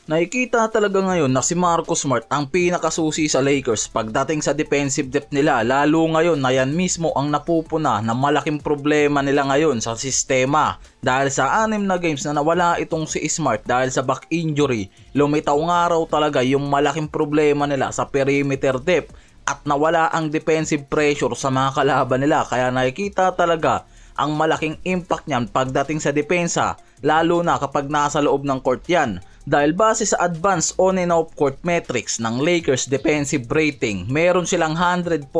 Nakikita talaga ngayon na si Marcus Smart ang pinakasusi sa Lakers pagdating sa defensive depth nila, lalo ngayon na yan mismo ang napupuna na malaking problema nila ngayon sa sistema. Dahil sa 6 na games na nawala itong si Smart dahil sa back injury, lumitaw nga raw talaga yung malaking problema nila sa perimeter depth at nawala ang defensive pressure sa mga kalaban nila, kaya nakikita talaga ang malaking impact niyan pagdating sa depensa, lalo na kapag nasa loob ng court yan. Dahil base sa advanced on and off court metrics ng Lakers defensive rating, meron silang 104.4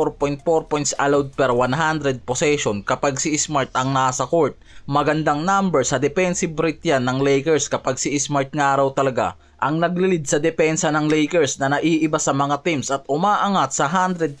points allowed per 100 possession kapag si Smart ang nasa court. Magandang number sa defensive rate yan ng Lakers kapag si Smart nga raw talaga ang naglilid sa depensa ng Lakers na naiiba sa mga teams, at umaangat sa 120%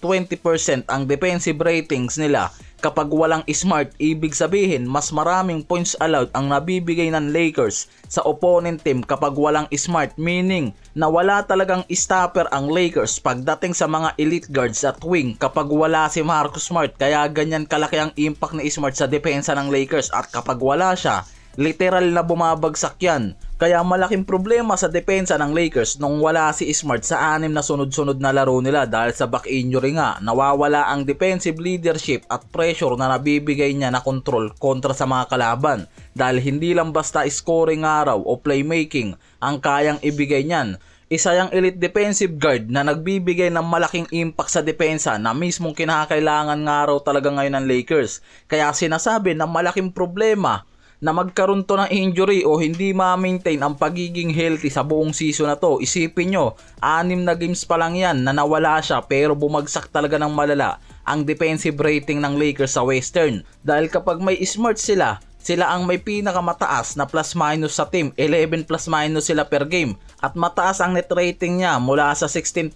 ang defensive ratings nila kapag walang Smart. Ibig sabihin mas maraming points allowed ang nabibigay ng Lakers sa opponent team kapag walang Smart, meaning na wala talagang stopper ang Lakers pagdating sa mga elite guards at wing kapag wala si Marcus Smart. Kaya ganyan kalaki ang impact ni Smart sa depensa ng Lakers, at kapag wala siya, literal na bumabagsak yan. Kaya malaking problema sa depensa ng Lakers nung wala si Smart sa 6 na sunod-sunod na laro nila dahil sa back injury nga. Nawawala ang defensive leadership at pressure na nabibigay niya na control kontra sa mga kalaban, dahil hindi lang basta scoring araw o playmaking ang kayang ibigay niyan. Isa yung elite defensive guard na nagbibigay ng malaking impact sa depensa na mismong kinakailangan nga raw talaga ngayon ng Lakers. Kaya sinasabi na malaking problema na magkaroon to ng injury o hindi ma-maintain ang pagiging healthy sa buong season na to. Isipin nyo, 6 na games pa lang yan na nawala siya, pero bumagsak talaga ng malala ang defensive rating ng Lakers sa Western. Dahil kapag may Smart sila ang may pinakamataas na plus minus sa team. 11 plus minus sila per game, at mataas ang net rating niya mula sa 16.7.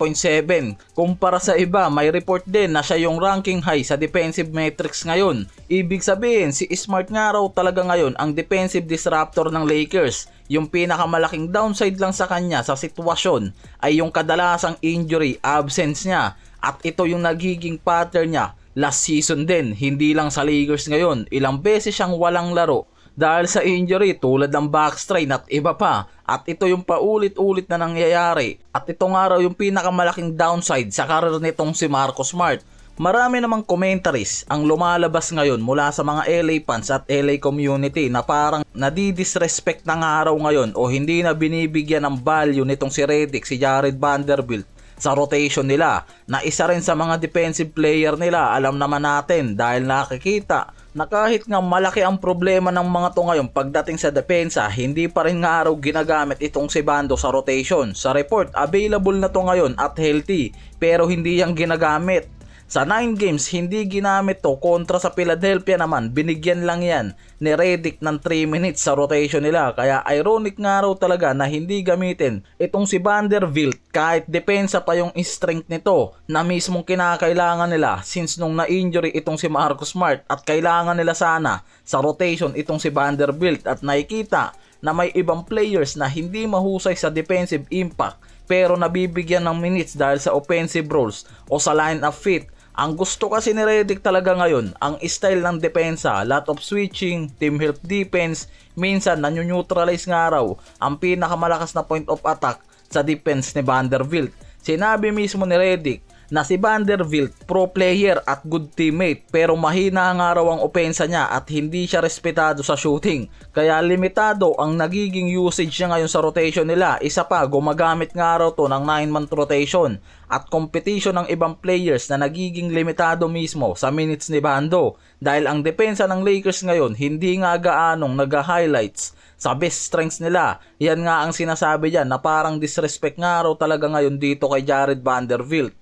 Kumpara sa iba, may report din na siya yung ranking high sa defensive metrics ngayon. Ibig sabihin, si Smart nga raw talaga ngayon ang defensive disruptor ng Lakers. Yung pinakamalaking downside lang sa kanya sa sitwasyon ay yung kadalasang injury absence niya, at ito yung nagiging pattern niya last season din, hindi lang sa Lakers ngayon. Ilang beses siyang walang laro dahil sa injury tulad ng back strain at iba pa, at ito yung paulit-ulit na nangyayari, at ito nga raw yung pinakamalaking downside sa career nitong si Marcus Smart. Marami namang commentaries ang lumalabas ngayon mula sa mga LA fans at LA community na parang nadidisrespect na nga raw ngayon o hindi na binibigyan ng value nitong si Redick, si Jared Vanderbilt sa rotation nila, na isa rin sa mga defensive player nila. Alam naman natin dahil nakikita na kahit nga malaki ang problema ng mga to ngayon pagdating sa depensa, hindi pa rin nga araw ginagamit itong si Bando sa rotation. Sa report, available na to ngayon at healthy, pero hindi yang ginagamit. Sa 9 games, hindi ginamit to. Kontra sa Philadelphia naman, binigyan lang yan ni Redick ng 3 minutes sa rotation nila. Kaya ironic nga raw talaga na hindi gamitin itong si Vanderbilt kahit depensa pa yung strength nito na mismong kinakailangan nila since nung na-injury itong si Marcus Smart, at kailangan nila sana sa rotation itong si Vanderbilt. At nakikita na may ibang players na hindi mahusay sa defensive impact pero nabibigyan ng minutes dahil sa offensive roles o sa line of fit. Ang gusto kasi ni Redick talaga ngayon, ang style ng depensa, lot of switching, team help defense, minsan nanyo-neutralize nga raw ang pinakamalakas na point of attack sa defense ni Vanderbilt. Sinabi mismo ni Redick na si Vanderbilt pro player at good teammate, pero mahina nga raw ang opensa niya at hindi siya respetado sa shooting. Kaya limitado ang nagiging usage niya ngayon sa rotation nila. Isa pa, gumagamit nga raw to ng 9-month rotation at competition ng ibang players na nagiging limitado mismo sa minutes ni Bando. Dahil ang depensa ng Lakers ngayon hindi nga gaanong nag-highlights sa best strengths nila. Yan nga ang sinasabi dyan na parang disrespect nga raw talaga ngayon dito kay Jared Vanderbilt.